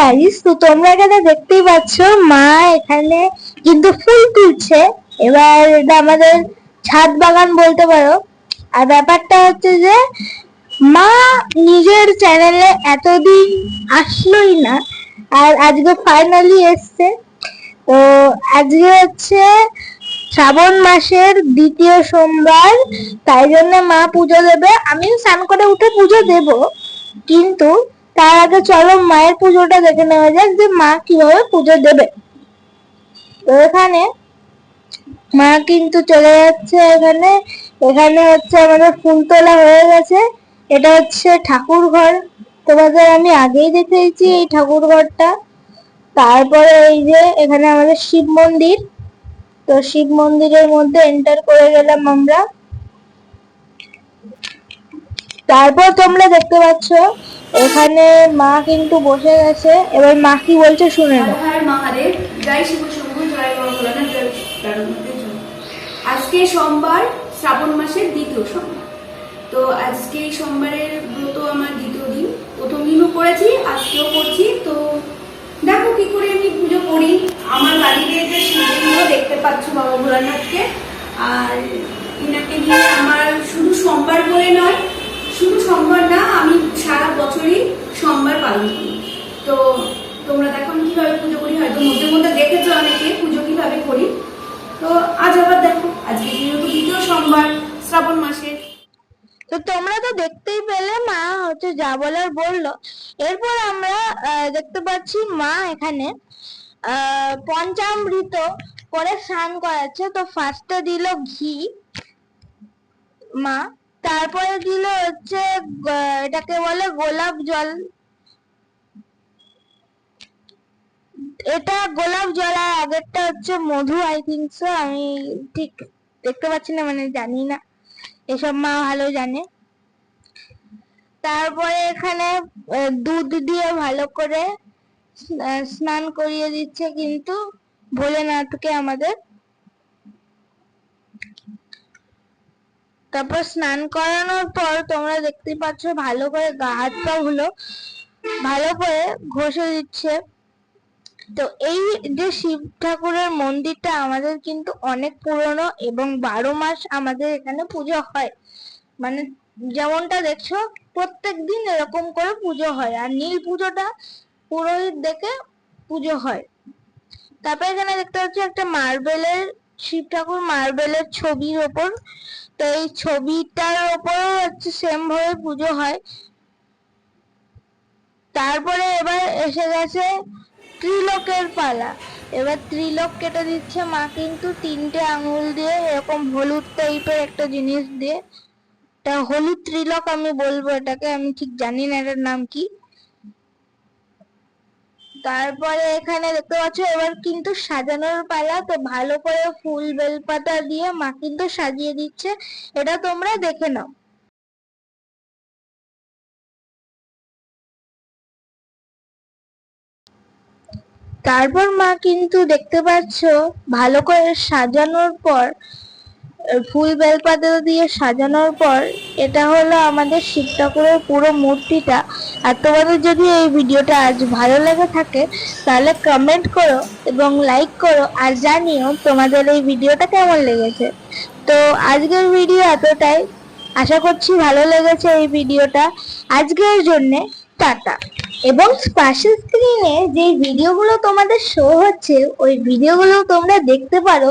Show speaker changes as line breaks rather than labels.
Guys, তো তোমরা এখানে দেখতেই পাচ্ছ মা এখানে কিন্তু ফুল তুলছে। এবার এটা আমাদের ছাদ বাগান বলতে পারো। আর ব্যাপারটা হচ্ছে যে মা নিজের চ্যানেলে এতদিন আসলোই না, আর আজকে ফাইনালি এসছে। তো আজকে হচ্ছে শ্রাবণ মাসের দ্বিতীয় সোমবার, তাই জন্য মা পুজো দেবে। আমিও স্নান করে উঠে পুজো দেব, কিন্তু তার আগে চলো মায়ের পুজোটা দেখে নেওয়া যাক যে মা কিভাবে পুজো দেবে। তো এখানে মা কিন্তু চলে যাচ্ছে। এখানে এখানে হচ্ছে আমাদের ফুল তোলা হয়ে গেছে। এটা হচ্ছে ঠাকুর ঘর, তোমাদের আমি আগেই দেখিয়েছি এই ঠাকুর ঘরটা। তারপরে এই যে এখানে আমাদের শিব মন্দির, তো শিব মন্দিরের মধ্যে এন্টার করে গেলাম আমরা। তারপর তোমরা দেখতে পাচ্ছ এখানে মা কিন্তু বসে গেছে। এবার মা কি বলছে শুনে নাও।
মহাদেব, জয় শিব শম্ভু, জয় ভোলানাথ, জয়। আজকে সোমবার, শ্রাবণ মাসের দ্বিতীয় সোমবার। তো আজকে সোমবারের ব্রত আমার দ্বিতীয় দিন। প্রথম দিনও করেছি, আজকেও করছি। তো দেখো কি করে আমি পুজো করি। আমার বাড়িতে যে শিবলিঙ্গ দেখতে পাচ্ছ বাবা ভোলানাথকে, আর এনাকে নিয়ে আমার শুধু সোমবার বলে নয়, শুধু সোমবার না, আমি সারা বছরই সোমবার পালন করি। তো তোমরা দেখো আমি কিভাবে পুজো করি, হয়তো মধ্যে মধ্যে দেখেছো অনেকে পুজো কিভাবে করি। তো আজ আবার দেখো, আজকে যেহেতু দ্বিতীয় সোমবার শ্রাবণ মাসের।
তো তোমরা তো দেখতেই পেলে মা হচ্ছে যা বলার বললো। এরপর আমরা দেখতে পাচ্ছি মা এখানে পঞ্চামৃত করে স্নান করাচ্ছে। তো ফার্স্টে দিল ঘি মা, তারপরে দিল হচ্ছে এটাকে বলে গোলাপ জল। এটা গোলাপ জল, আর আগেরটা হচ্ছে মধু, আই থিঙ্ক সো। আমি ঠিক দেখতে পাচ্ছি না, মানে জানি না, এসব মা ভালো জানে। তারপরে এখানে দুধ দিয়ে ভালো করে স্নান করিয়ে দিচ্ছে কিন্তু ভোলেনাথকে আমাদের। তারপর স্নান করানোর পর তোমরা দেখতে পাচ্ছ ভালো করে গা হাত পা গুলো ভালো করে ঘষে দিচ্ছে। তো এই যে শিব ঠাকুরের মন্দিরটা আমাদের কিন্তু অনেক পুরনো, এবং 12 মাস আমাদের এখানে পুজো হয়। মানে যেমনটা দেখছো প্রত্যেক দিন এরকম করে পুজো হয়, আর নীল পুজোটা পুরোহিত দেখে পুজো হয়। তারপর এখানে দেখতে পাচ্ছি একটা মার্বেলের শিব ঠাকুর, মার্বেলের ছবির ওপর। তো এই ছবিটার ওপর হচ্ছে সেম ভাবে পুজো হয়। তারপরে এবার এসে গেছে ত্রিলোকের পালা। এবার ত্রিলোক কেটে দিচ্ছে মা কিন্তু 3টে আঙুল দিয়ে, এরকম হলুদ টাইপের একটা জিনিস দিয়ে। তা হলুদ ত্রিলোক আমি বলবো এটাকে, আমি ঠিক জানি না এটার নাম কি। তারপরে এখানে দেখতে পাচ্ছ এবার কিন্তু সাজানোর পালা। তো ভালো করে ফুল বেলপাতা দিয়ে মা কিন্তু সাজিয়ে দিচ্ছে, এটা তোমরা দেখে নাও। তারপর মা কিন্তু দেখতে পাচ্ছ ভালো করে সাজানোর পর, ফুল বেলপাতা দিয়ে সাজানোর পর এটা হলো আমাদের শিব ঠাকুরের পুরো মূর্তিটা। আর তোমাদের যদি এই ভিডিওটা আজ ভালো লেগে থাকে তাহলে কমেন্ট করো এবং লাইক করো, আর জানিও তোমাদের এই ভিডিওটা কেমন লেগেছে। তো আজকের ভিডিও এতটাই, আশা করছি ভালো লেগেছে এই ভিডিওটা। আজকের জন্য টাটা। এবং পাশের স্ক্রিনে যে ভিডিওগুলো তোমাদের শো হচ্ছে ওই ভিডিওগুলো তোমরা দেখতে পারো।